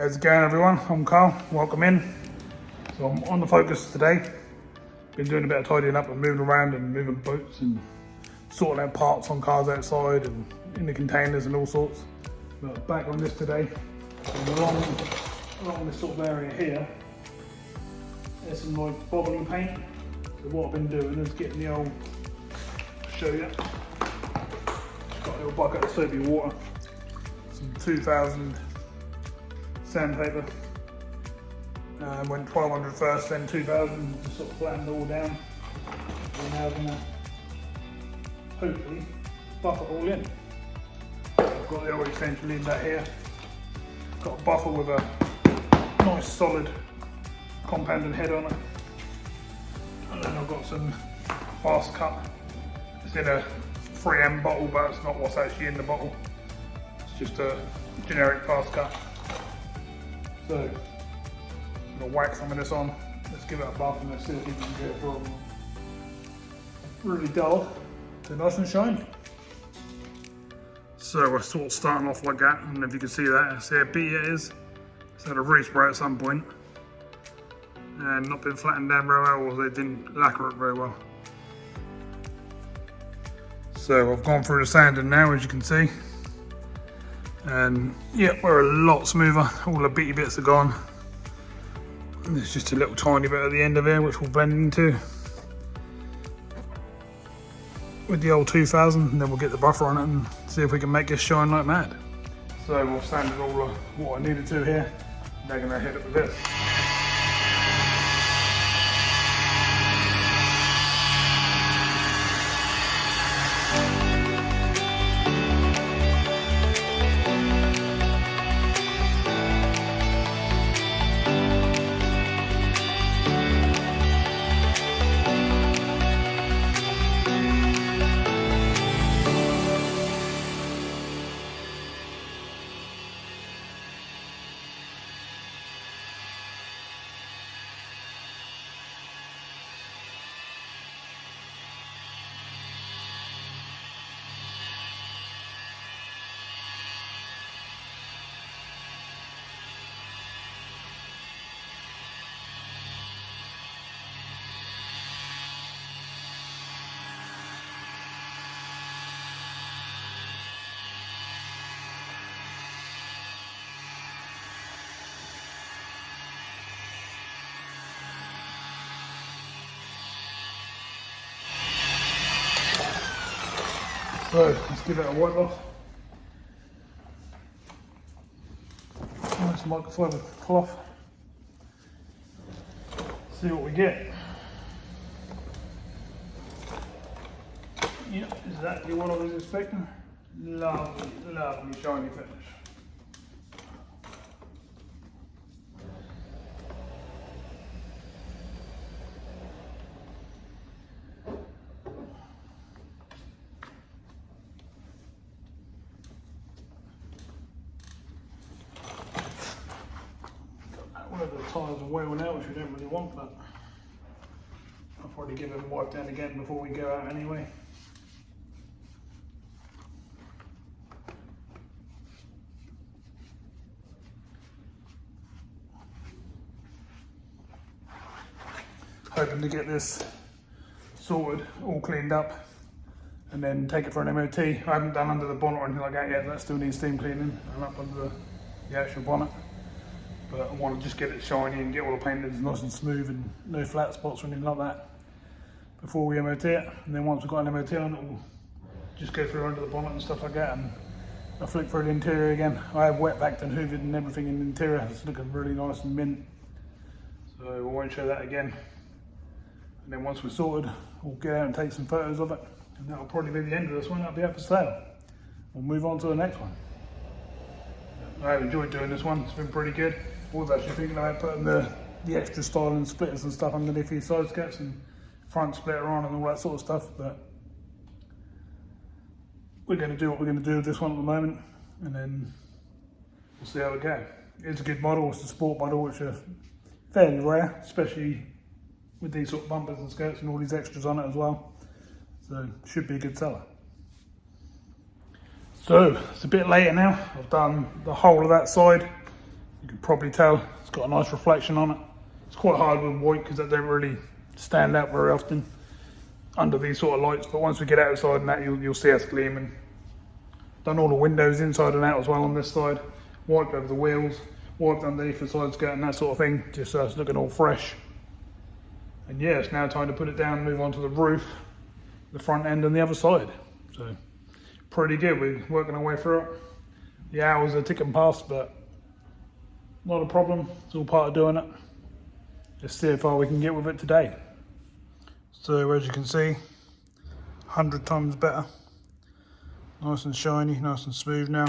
How's it going, everyone? I'm Carl, welcome in. So I'm on the Focus today. Been doing a bit of tidying up and moving around and moving boots and sorting out parts on cars outside and in the containers and all sorts. But back on this today, and along this sort of area here, there's some like bobbling paint. So what I've been doing is getting the old, show you, got a little bucket of soapy water, some 2000 sandpaper, went 1200 first, then 2000, just sort of flattened it all down. We're now gonna hopefully buff it all in. I've got the old extension lead that here. Got a buffer with a nice solid compounded head on it. And then I've got some fast cut. It's in a 3M bottle, but it's not what's actually in the bottle. It's just a generic fast cut. So I'm gonna whack some of this on. Let's give it a buff and let's see if we can get it from really dull to nice and shiny. So we're sort of starting off like that, and if you can see that, see how beady it is. It's had a respray at some point and not been flattened down very well, or they didn't lacquer it very well. So I've gone through the sanding now, as you can see. And yeah, we're a lot smoother. All the bitty bits are gone. And there's just a little tiny bit at the end of here which we'll blend into with the old 2000, and then we'll get the buffer on it and see if we can make this shine like mad. So we've sanded all of what I needed to here. Now gonna hit it with this. So let's give it a wipe off. Nice microfiber cloth. See what we get. Yep, exactly what I was expecting. Lovely, lovely shiny finish. One of the tyres are wearing out, which we don't really want, but I'll probably give it a wipe down again before we go out anyway. Hoping to get this sorted, all cleaned up, and then take it for an MOT. I haven't done under the bonnet or anything like that yet. That still needs steam cleaning and up under the actual bonnet. But I want to just get it shiny and get all the paint nice and smooth and no flat spots or anything like that before we MOT it. And then once we've got an MOT on it, we'll just go through under the bonnet and stuff like that, and I'll flick through the interior again. I have wet vacked and hoovered and everything in the interior. It's looking really nice and mint. So we won't show that again. And then once we're sorted, we'll get out and take some photos of it. And that'll probably be the end of this one. That'll be up for sale. We'll move on to the next one. I've enjoyed doing this one. It's been pretty good. I was actually thinking about putting the extra styling splitters and stuff underneath these side skirts and front splitter on and all that sort of stuff, but we're going to do what we're going to do with this one at the moment, and then we'll see how it goes. It's a good model. It's a sport model, which are fairly rare, especially with these sort of bumpers and skirts and all these extras on it as well. So should be a good seller. So it's a bit later now. I've done the whole of that side You can probably tell it's got a nice reflection on it. It's quite hard with white because they don't really stand out very often under these sort of lights, but once we get outside and that, you'll see us gleaming. Done all the windows inside and out as well on this side. Wiped over the wheels, wiped underneath the side skirt and that sort of thing, just so it's looking all fresh. And yeah, it's now time to put it down and move on to the roof, the front end and the other side. So pretty good, we're working our way through it. The hours are ticking past, but not a problem, it's all part of doing it. Let's see how far we can get with it today. So as you can see, 100 times better. Nice and shiny, nice and smooth now.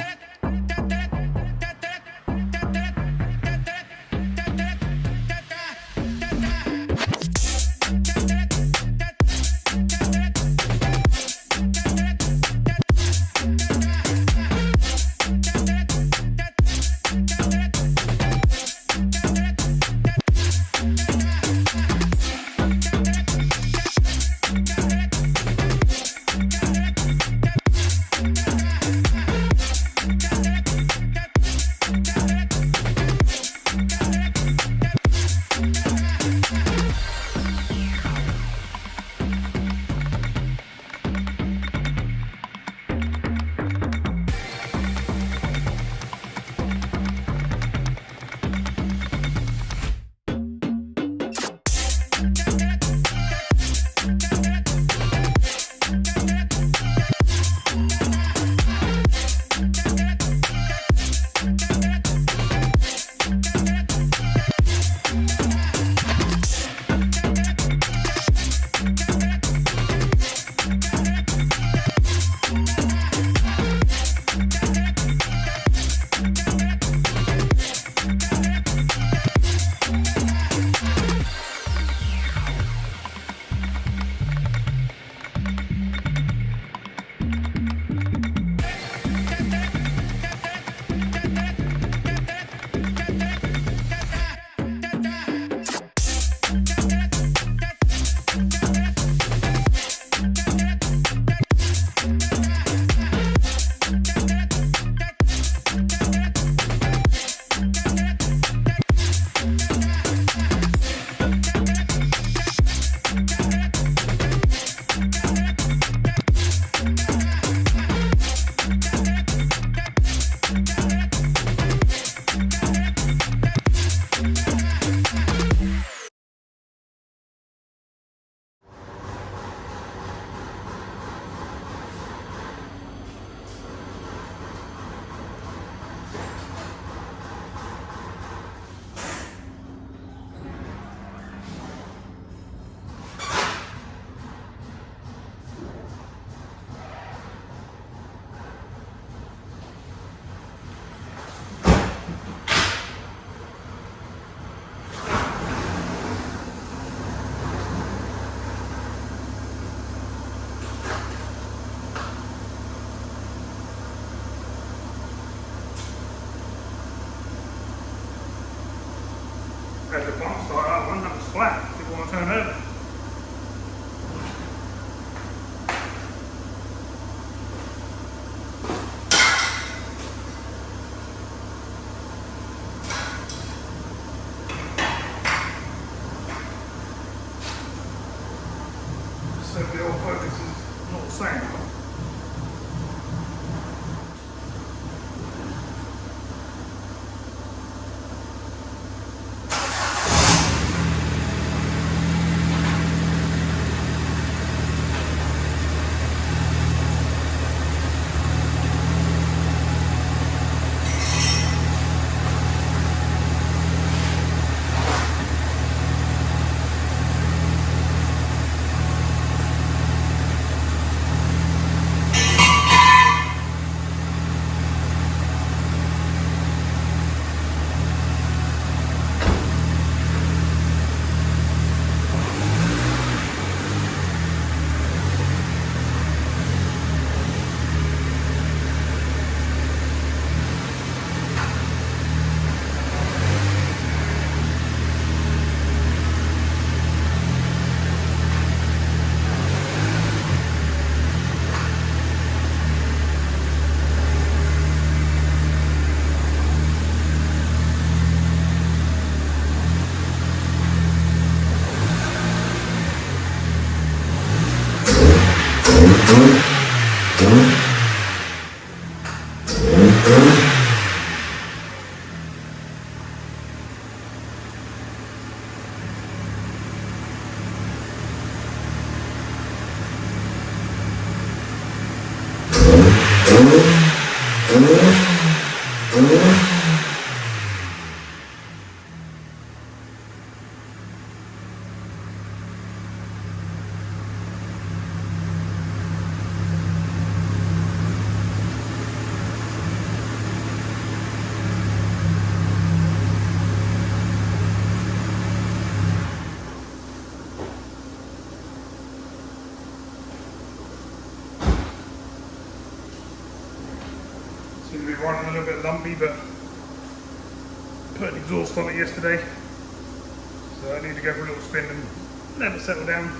As the bump started out, one that was flat, didn't want to turn over. So the autofocus is not the same. Seems to be running a little bit lumpy, but put an exhaust on it yesterday, so I need to go for a little spin and let it settle down.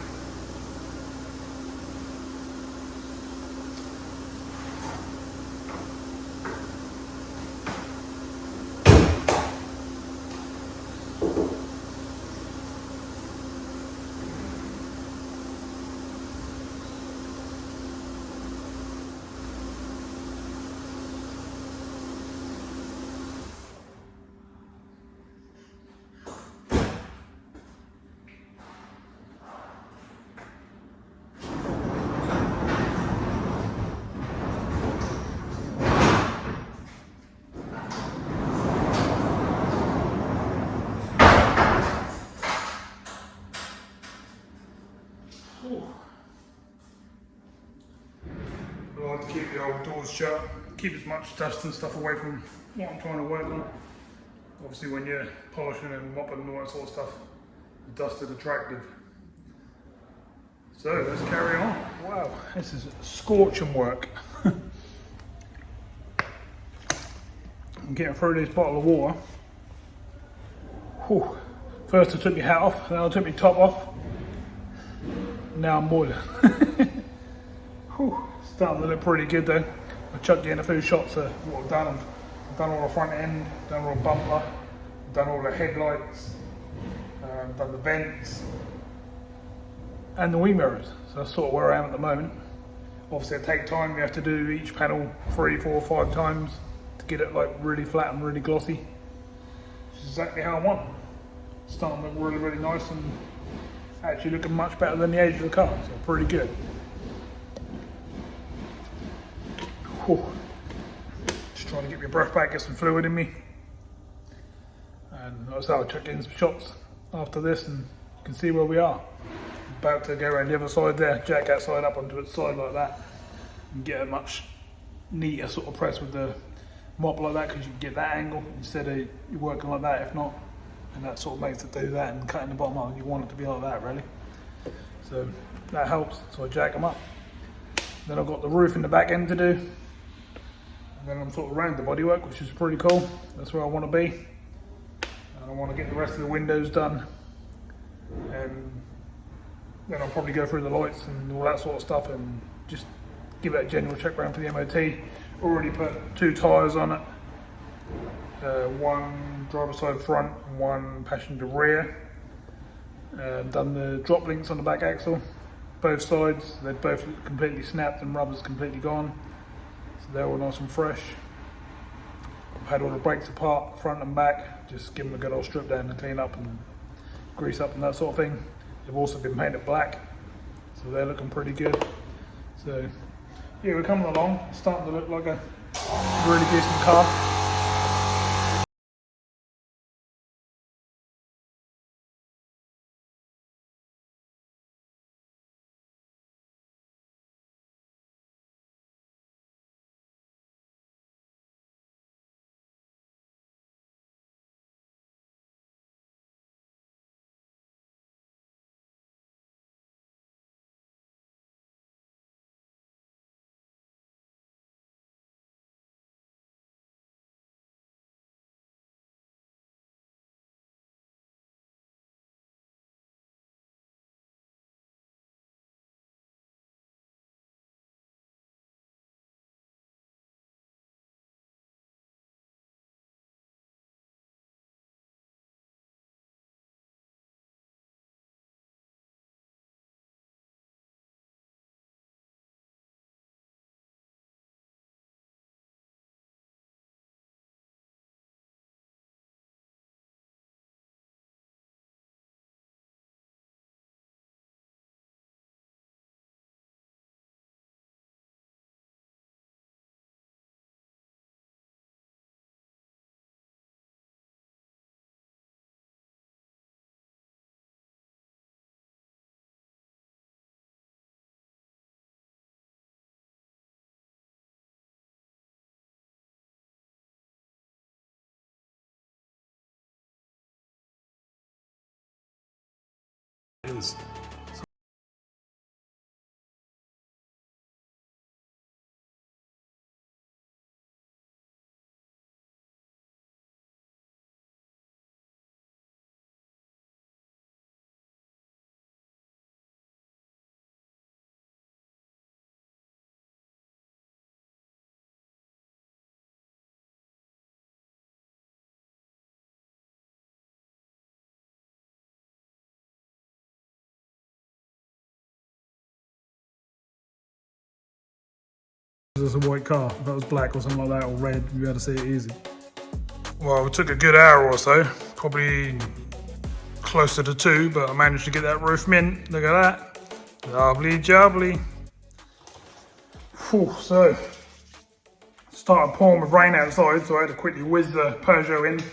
I like to keep the old doors shut, keep as much dust and stuff away from what I'm trying to work on. Obviously when you're polishing and mopping and all that sort of stuff, the dust is attractive. So let's carry on. Wow, this is scorching work. I'm getting through this bottle of water. Whew. First I took my hat off, then I took my top off. Now I'm boiling. Starting to look pretty good though. I chucked in a few shots of what I've done. I've done all the front end, done all the bumper, done all the headlights, done the vents, and the wing mirrors. So that's sort of where I am at the moment. Obviously it takes time, you have to do each panel 3, 4, 5 times to get it like really flat and really glossy. Which is exactly how I want it. It's starting to look really, really nice and actually looking much better than the age of the car, so pretty good. Whew. Just trying to get my breath back, get some fluid in me. And that's how I check in some shots after this and you can see where we are. About to go around the other side there, jack that side up onto its side like that and get a much neater sort of press with the mop like that, because you can get that angle instead of you working like that if not. And that sort of makes it do that and cutting the bottom out. You want it to be like that really. So that helps, so I jack them up. Then I've got the roof in the back end to do. And then I'm sort of around the bodywork, which is pretty cool. That's where I want to be. And I want to get the rest of the windows done. And then I'll probably go through the lights and all that sort of stuff and just give it a general check round for the MOT. Already put 2 tyres on it. One driver's side front and one passenger rear. Done the drop links on the back axle. Both sides, they're both completely snapped and rubber's completely gone. So they're all nice and fresh. I've had all the brakes apart, front and back, just give them a good old strip down and clean up and grease up and that sort of thing. They've also been painted black, so they're looking pretty good. So yeah, we're coming along, it's starting to look like a really decent car. is. It's a white car. If that was black or something like that, or red, you'd be able to see it easy. Well, it took a good hour or so, probably closer to 2, but I managed to get that roof mint. Look at that. Lovely jubbly. Whew, so, started pouring with rain outside, so I had to quickly whiz the Peugeot in.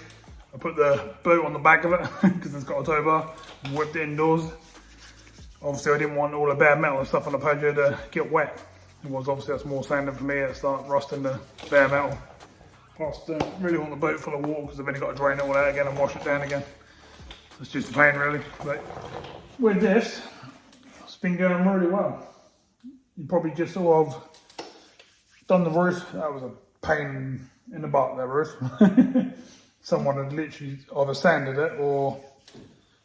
I put the boot on the back of it, because it's got a tow bar, and whipped it indoors. Obviously, I didn't want all the bare metal and stuff on the Peugeot to get wet. It was obviously that's more standard for me to start rusting the bare metal. Plus, don't really want the boat full of water because I've only got to drain it all out again and wash it down again. So it's just a pain really. But with this, it's been going really well. You probably just sort of done the roof. That was a pain in the butt, that roof. Someone had literally either sanded it or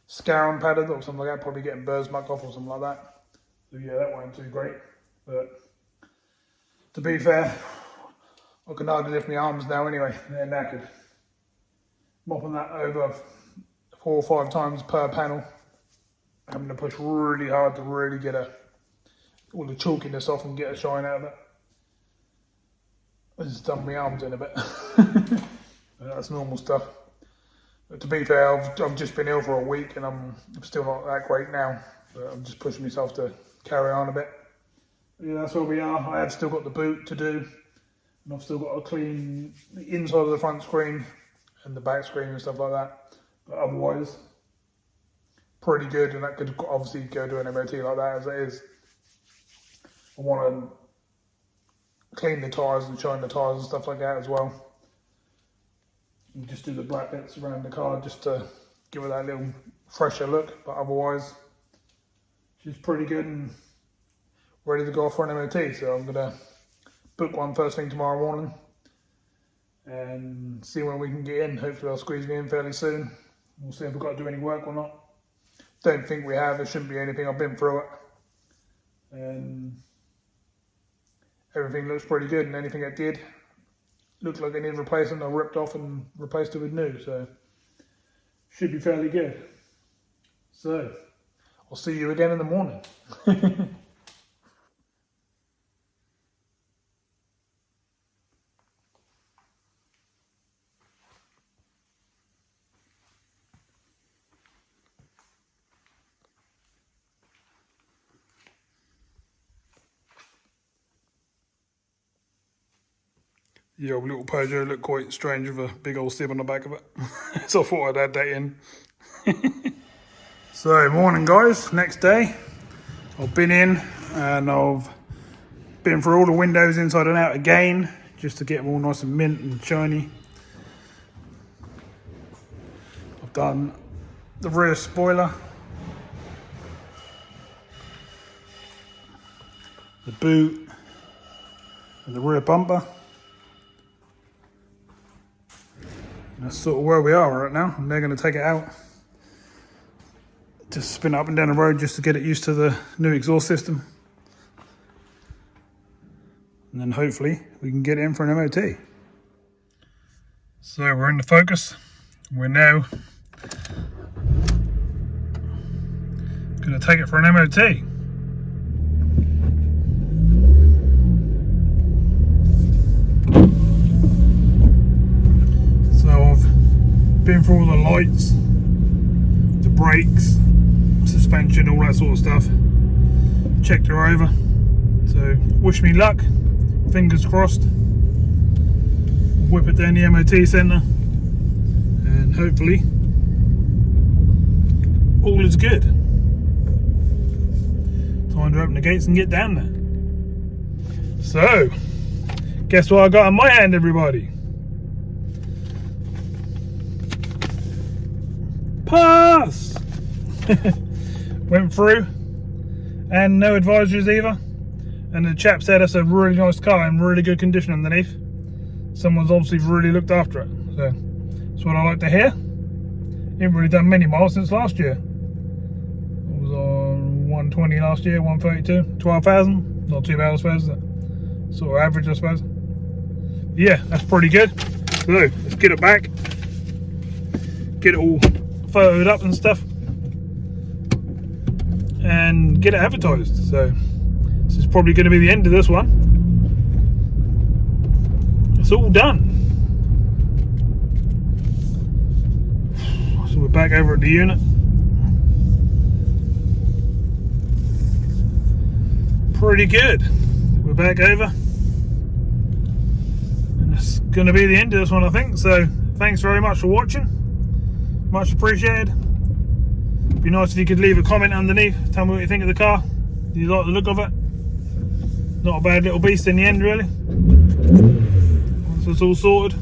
scouring padded or something like that, probably getting birds muck off or something like that. So yeah, that wasn't too great. But to be fair, I can hardly lift my arms now anyway, they're knackered. Mopping that over 4 or 5 times per panel. Having to push really hard to really get all the chalkiness off and get a shine out of it. I just done my arms in a bit. That's normal stuff. But to be fair, I've just been ill for a week and I'm still not that great now. But I'm just pushing myself to carry on a bit. Yeah, that's where we are. I have still got the boot to do, and I've still got to clean the inside of the front screen and the back screen and stuff like that. But otherwise, pretty good, and that could obviously go to an MOT like that as it is. I want to clean the tyres and shine the tyres and stuff like that as well. And just do the black bits around the car just to give it that little fresher look, but otherwise, she's pretty good and ready to go for an MOT, so I'm gonna book one first thing tomorrow morning and see when we can get in. Hopefully they'll squeeze me in fairly soon. We'll see if we've got to do any work or not. Don't think we have, there shouldn't be anything, I've been through it. And everything looks pretty good, and anything that did look like it needed replacing, I ripped off and replaced it with new, so should be fairly good. So, I'll see you again in the morning. Yeah, little Peugeot looked quite strange with a big old stib on the back of it. So I thought I'd add that in. So, morning guys, next day. I've been in and I've been through all the windows inside and out again, just to get them all nice and mint and shiny. I've done the rear spoiler, the boot, and the rear bumper. That's sort of where we are right now, and they're going to take it out. Just spin up and down the road just to get it used to the new exhaust system. And then hopefully we can get it in for an MOT. So we're in the Focus. We're now going to take it for an MOT. Been through all the lights, the brakes, suspension, all that sort of stuff. Checked her over. So wish me luck. Fingers crossed. Whip it down the MOT centre and hopefully all is good. Time to open the gates and get down there. So, guess what I got in my hand, everybody? Pass! went through, and no advisories either. And the chap said it's a really nice car in really good condition underneath. Someone's obviously really looked after it. So that's what I like to hear. Ain't really done many miles since last year. I was on 120 last year, 132, 12,000. Not too bad, I suppose. Sort of average, I suppose. Yeah, that's pretty good. So let's get it back, get it all photoed up and stuff, and get it advertised. So this is probably going to be the end of this one. It's all done. So we're back over at the unit. Pretty good. We're back over. It's going to be the end of this one, I think. So thanks very much for watching, much appreciated. It'd be nice if you could leave a comment underneath, tell me what you think of the car. Do you like the look of it? Not a bad little beast in the end, really. Once it's all sorted,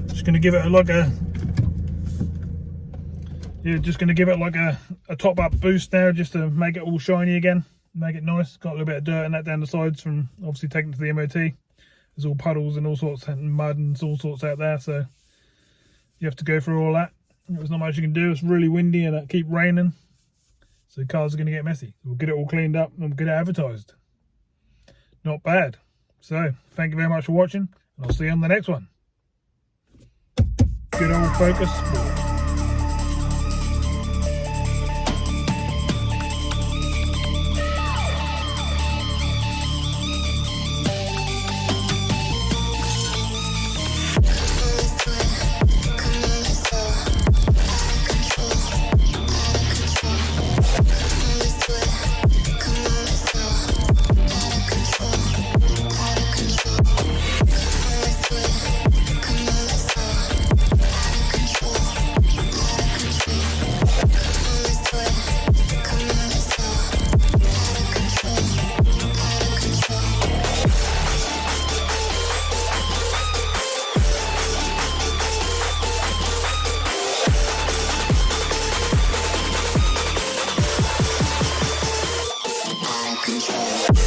just going to give it like a top up boost now, just to make it all shiny again, make it nice. Got a little bit of dirt and that down the sides from obviously taking it to the MOT. There's all puddles and all sorts and mud and all sorts out there, so you have to go through all that. There's not much you can do. It's really windy and it keep raining, so cars are going to get messy. We'll get it all cleaned up and we'll get it advertised. Not bad. So thank you very much for watching, and I'll see you on the next one. Good old Focus Sport. Control.